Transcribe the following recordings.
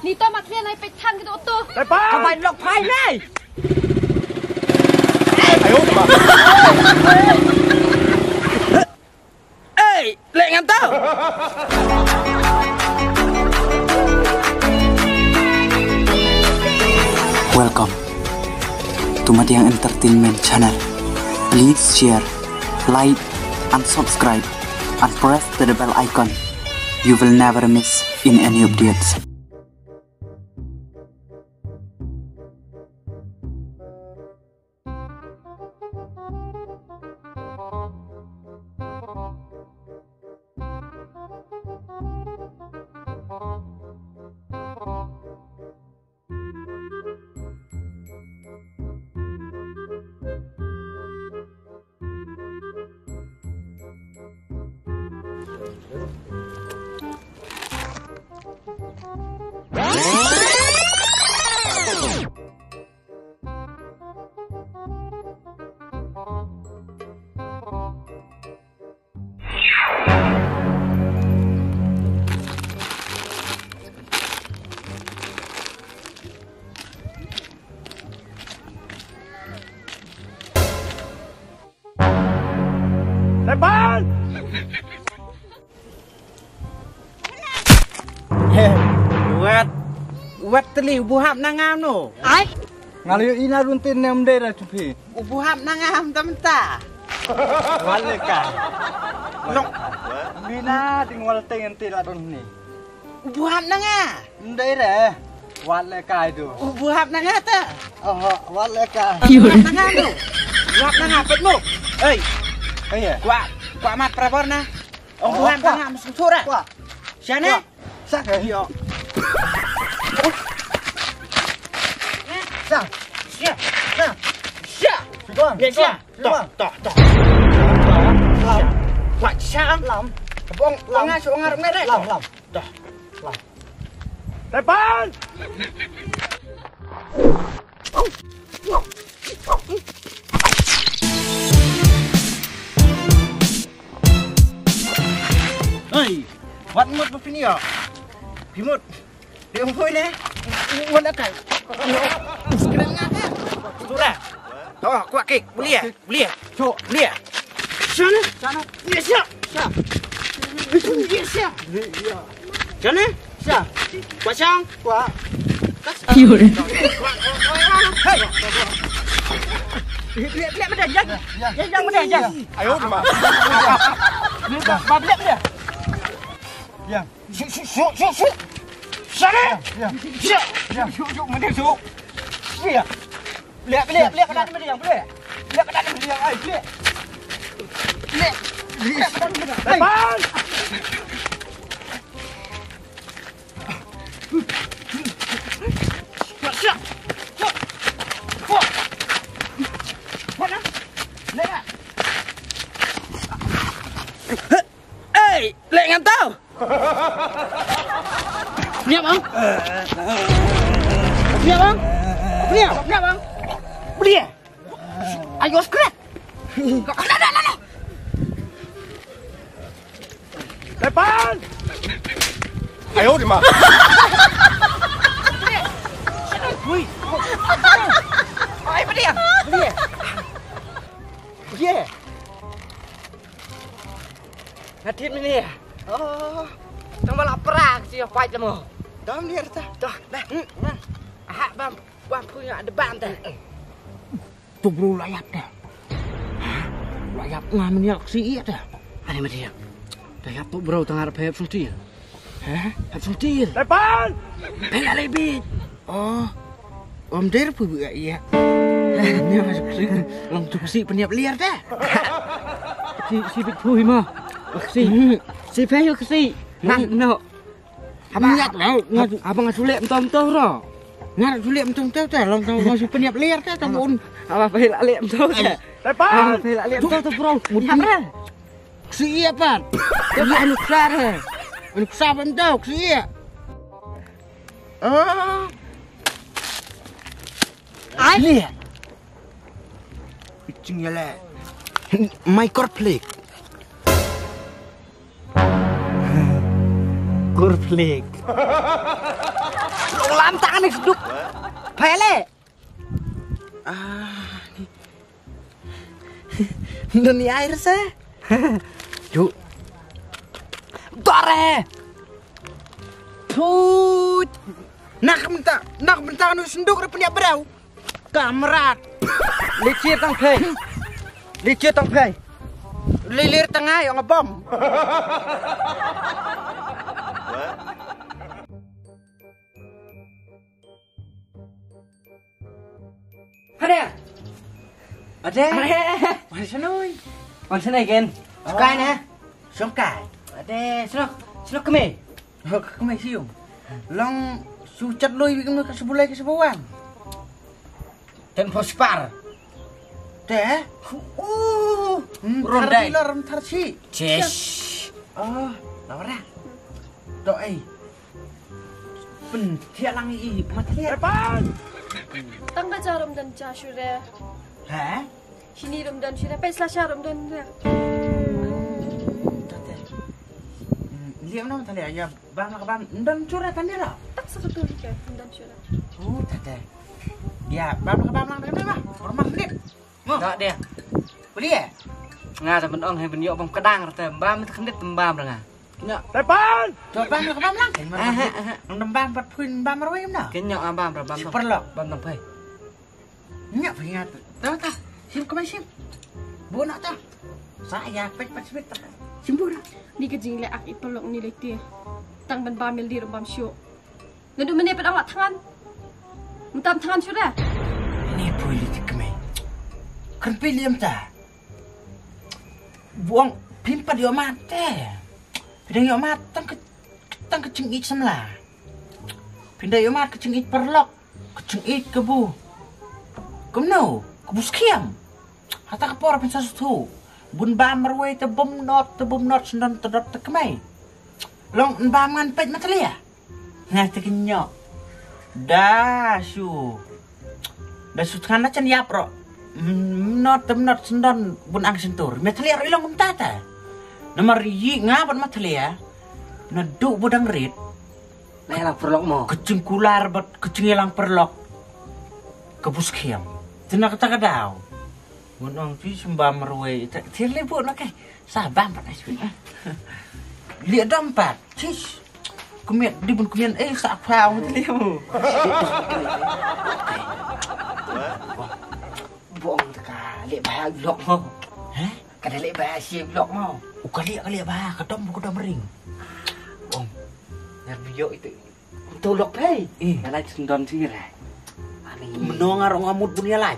นี่ต้องมาเคลียร์ในไปทันกันตัวได้ป้าทำไมหลอกไพ่แม่ไอ้โอ้มาเอ้ยเล่นกันเต้าWelcome to Madiang Entertainment Channel. Please share, like, and subscribe, and press the bell icon. You will never miss in any updates. Depan! Wet teli buhap nangam no. Ai? Ngalayo ina runtin nem dera tupi. Buhap nangam tamta. Wale ka. Nok Bina tingwal tengen tira don ni. buhap nanga. Dera. Wale ka itu. Buhap nanga ta. Oh, wale ka. Buhap nanga no. Buhap nanga pet mo. Hey, Iya. Kwa mat prabor na. Buhap nanga mesti sura. Kwa. Sana. Sak yo. Sak. Sia. Sia. Sigon. Ya sia. Toh. Lam. Kwa siang. Lam. Bong nga so ngarep ngere. Lam. Toh. Depan! Hey, wat mut pa pini ya? Pimut. Dia umpoi ne. Wala ka. Sekarang ngata. Sura. Oh, kuat kik. Boleh. Cok, boleh. Sana. Yes, ya. Yes, ya. Sana. Siap. Kuat sang. Kwa. Yun. Hey. Lihat mana jang. Jang mana jang. Ayo di mana? Bablet dia. Ya. Syuk. Sana. Ya. Syuk mana syuk. Dia. Lihat keadaan mana yang boleh. Lihat keadaan mana yang ai boleh. Lihat keadaan mana. Depan! Siap. Mana? Lihat. Hey, lek ngantau. Niat bang. Niat bang. Niat bang. Boleh. Ayo skret. Nah. Depan! Ayo di mana? Wih. Ai boleh. Boleh. Hadit ni. Oh. Tang balap perang si fight lemo. Dam dia dah. Dah. Hak bang. Bang punya depan tah. Tu bro layap dah. Layap ngam ni si iya dah. Ani dia. Layap tu bro tang arep hep sulti. Hah? Hep sulti. Depan! Pelak lebih. Oh. Om der pun buat iya. Ni masuk si. Long tu si peniap liar dah. Si bit pui mah. Si payo si. No. Abang ingat lah. Abang sulit betul-betul ro. Ngar sulit betul-betul dah. Long tu masuk peniap liar dah tahun. Apa pelak liar betul dah. Depan! Pelak liar betul tu bro. Mudah. Si iya pan. Jadi anu besar. Anu besar betul si iya. Oh. Lihat. Icing ya lah. My cornflake. Cornflake. Lam tangan nih seduk. Pele. Ini air sih. Yuk. Tare. Put. Nak bentar nu senduk rupanya berau. Kamerat. Licir tang phai. Lilir tengah yang ngebom. Ada. Mana senoi? Mana senoi kan? Sukai na? Sukai. Ada. Senok keme. Keme siung. Long sucat loi bikin ke sebulan. Dan pospar. Teh? Rondai. Rom tarsi. Yes. Oh, lawara. Doi. Pen tialang i materi. Depan. Tangga jarum dan jasure. Hah? Sini rum dan shure pesla sharum dan. Lihat nama tadi aja bang dan curah kan dia lah. Tak sebetul ke dan shure. Oh, tadi. Ya, bang rumah menit. Tak dia. Beli ya? Nga ta bên ông hay bên nhọ bông cái đăng rồi ba mươi khăn đít tầm ba rồi nè. Nhọ. Depan. Cho ba mươi lang. Ông đâm ba bật phun ba mươi rồi em nào. Cái nhọ ba rồi ba mươi. Perlo. Ba mươi phê. Nhọ phải nghe. Đó ta. Sim kemana sim? Bu nak ta? Saya pet pet. Sim bu nak. Ni ke jing le ak ipolok ni le ti. Tang ban ba mil di rum bam syo. Ndu mene pet awak tangan. Mentam tangan shure. Ini politik kemai. Kan pilih ta. Buang pimpa dia mate. Pindah dia mat tang kecengit semla. Pindah dia mat kecengit perlok. Kecengit kebu. Kemno, kebu sekiam. Hata kapor pinsa sutu. Bun bam merwe te bom not sendan tedot te kemai. Long bam ngan pet matelia. Nah te kenyok. Dasu kan acan ya pro. Not sendan bun ang sentur. Matelia ilang kumtata. Nomor yi ngapat matelia. Naduk bodang rit. Lelang perlok mo. Kecengkular bat kecengilang perlok. Kebuskiam. Tina kata kadau. Gunung pi sembam merwe. Tirle bu nak eh. Sabam pat asbi. Lihat dompet. Cis. Kumiat di bun kumian sak pau tadi mu. Boong teka lek bah blok mo. Hah? Kada lek bah si blok mo. Kali bah kedom ring. Boong. Nervio itu. Untuk lok pay. Nalai sendon sirah. Ani menongar ngamut punya lai.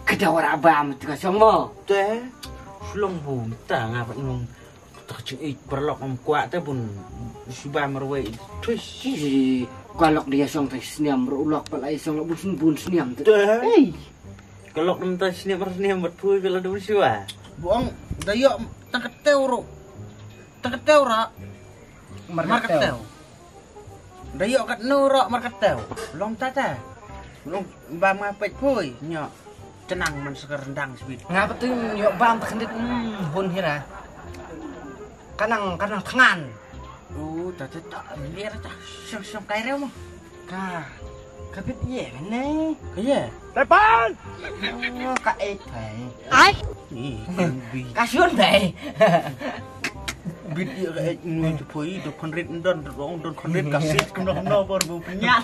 Kedawar abam teka somo. Teh. Sulong bu. Ta ngapat ngong. Tercik perlok om kuat teh pun subah merwe. Terus kalok dia song teh seniam berulok palai song bun seniam teh. Hey. Kalok nem teh seniam berpui bila dulu siwa. Buang dayo taketeu ra. Marketeu. Dayo kat nu ro marketeu. Long tata. Long bam ngapet pui nyok. Cenang men seker rendang sebit. Ngapa tuh nyok bam tekendit hun hira. Kanang tangan. Tak lihat tak syok kaireu mah. Kapit ye ne. Iya. Depan. Oh, ka thai. Ai. Kasiun thai. Bit ye ka nu poi do konrit don konrit kasit kena baru punya.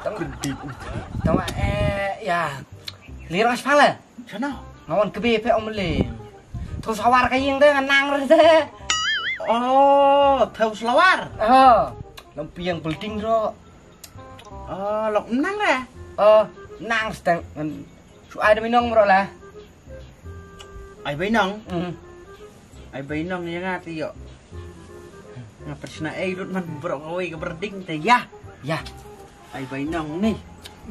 Kedip. Tama ya. Liras pala. Sana. Ngawon kebe pe omle. Terus sawar kaying teh nang teh. Oh, terus lawar. Lampiang building ro. Lok nang lah. Nang sedang su ai minong ro lah. Ai binong. Ai binong ya ngati yo. Ngapa sina lut man bro ngoi ke berding teh ya. Ya. Ai binong nih.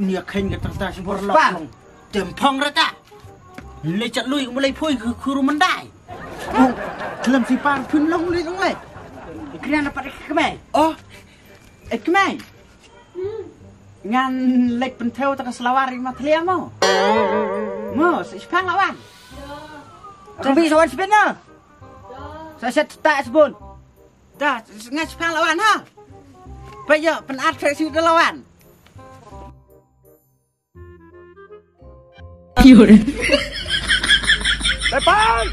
Nia khen ke tas berlok. Tempong ra ta. Lecak lui mulai pui ke rumah dai. Dalam si par pun long le. Kena dapat kemai. Oh. Kemai. Ngan lek penteu tak selawari matelia mo. Mo, sepang lawan. Tapi sawan sepena. Saya tak sebut. Dah, ngan sepang lawan ha. bây giờ phần át phải suy đó lâu ăn Depan!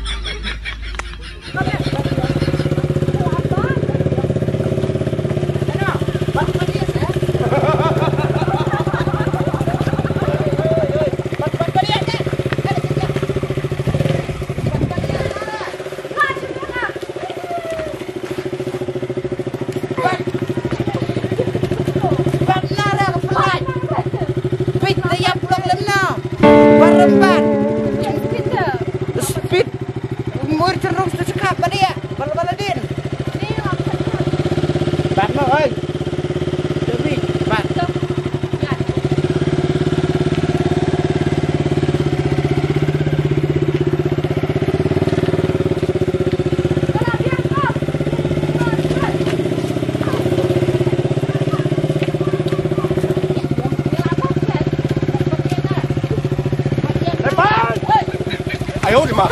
Ai ôi mà.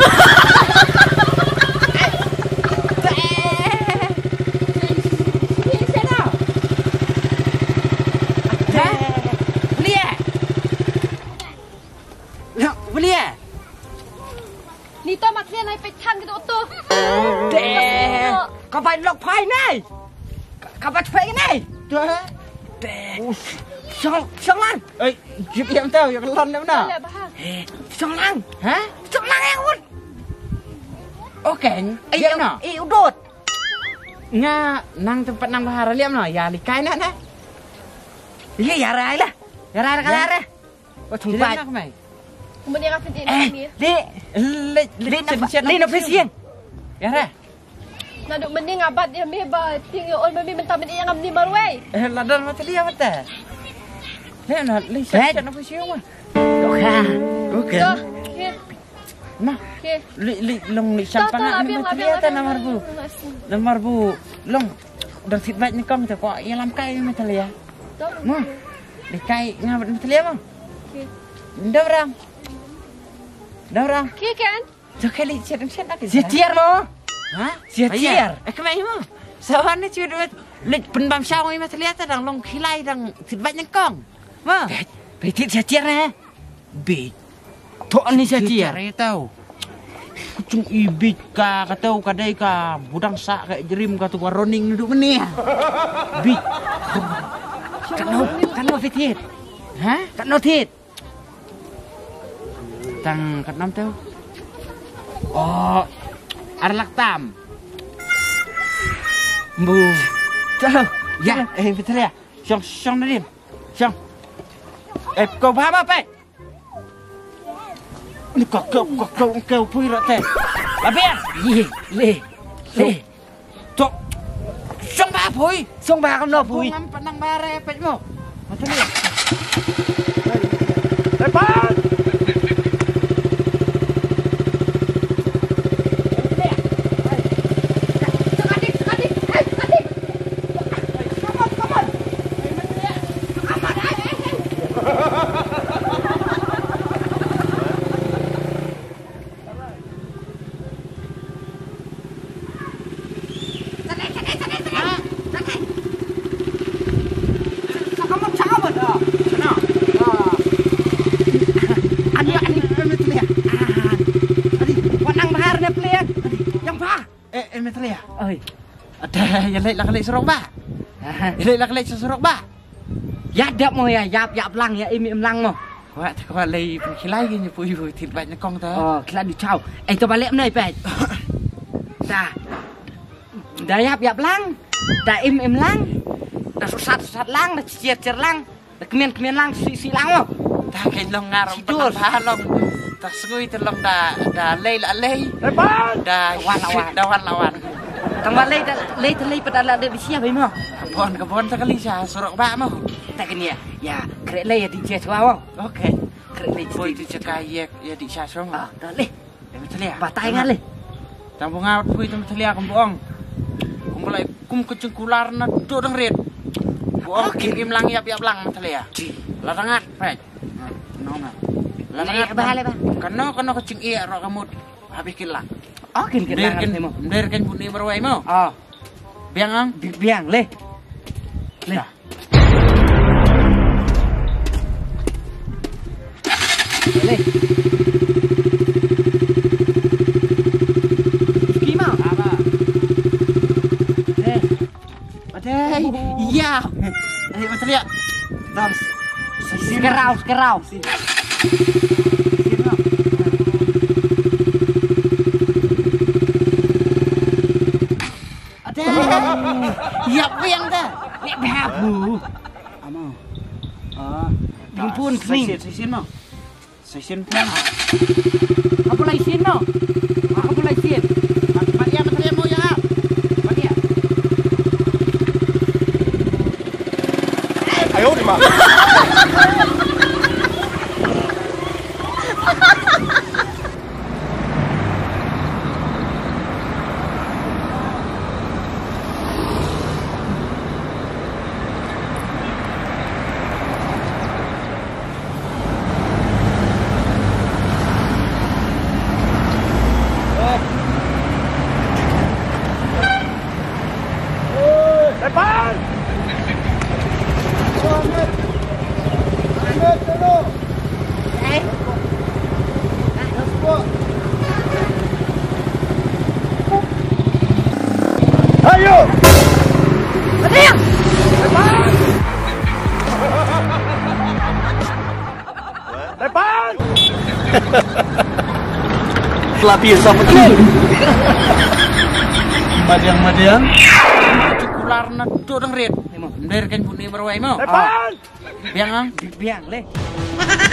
Ni to mặt lên này phải thăn cái đồ tu. Có phải lọc phai này. Có phải phai này. Xong lăng. Ê, chụp em tao cái lon đó nào. Xong lăng. Hả? Xong lăng em luôn. Ok, em nào. Yếu đột. Nga nang tempat nang bahara liam no ya likai na na. Iya ya rai lah. Ya rai ka. Có thùng bài. Mình đi gặp phần tiền này. Đi nó phải xiên. Ya ra. Nah, duk mending abad dia meba tinggal oi mami mentah mending ngam ni marway. Ladan mata liam mata. Le na le sa nó phải xiên mà. Ok. Nah, long ni sampang ni mata ta nomor bu long udah feedback ni kong tu kok ia lam kai mata lia. Mah. Di kai ngabat mata lia mah. Đâu rang? Kia kan? Cho cái li chết chết nak. Sietiar mo. Hah? Sietiar. Kemai mo. Sawan ni cuy lịch penbam sao ni mata lia ta dang long khilai dang feedback ni kong. Mah. Petit sietiar na. Bit. Thọ ni sietiar. Tahu. Kucing ibik ka katau kadai ka budang sa ka jerim ka tu warning duduk meni. Bik. Kan no fitit. Ha? Kan no tit. Tang kat nam tau. Oh. Arlak tam. Bu. Chalo. Ya, betul ya. Song nadim. Song. Kau faham apa? Ni kau pui rata. Labian. Le. Tok. Song ba pui. Song ba kam no pui. Ngam panang bare pet mo. Macam ni. Depan! Ya lek serok ba. Lek serok ba. Ya dap mo ya, yap lang ya im lang mo. Kau lei khilai ni pui thịt bạch nó con ta. Khilai đi chào. Ai to ba lem nơi pe. Ta. Dah yap lang. Ta im lang. Dah susat lang, dah cier lang. Dah kemian lang, si lang mo. Ta kai long ngar pa long. Ta sngui ta long da lei la lei. Depan! Da wan lawan. Tambah lei pada ada di siapa ini mau? Kebon sekali saya sorok bak mau. Tak kini ya kerek lei di jet wow. Oke. Kerek lei boy di cekai ya di sasong. Dah lei. Betul ya. Batai ngan lei. Tambung out boy tem telia kembong. Kumulai kum kecengkular na do dang red. Boong kim lang yap lang telia. Larangat pek. Nona. Larangat bahale ba. Kano kecing iya ro kamut habis kilang. Kin lang mo. Kan bunyi berway mo. Biang ang? Biang le. Leh. Leh. Gimana? Apa? Padahal. Iya. Macam lihat. Dan sekerau. Ada. Iya, yang dah. Lek babu. Amo. Pun ning. Sisin mo. Sisin pun. Apa lagi sin mo? Apa lagi sin? Maria mo ya. Maria. 哎呦我的妈！ Depan! Ayo! Maria! Depan! Pelatih sama Madiang. Kular na to dang red. Mo, der kan pun ni marway mo. Depan! Biang le. Ha ha ha!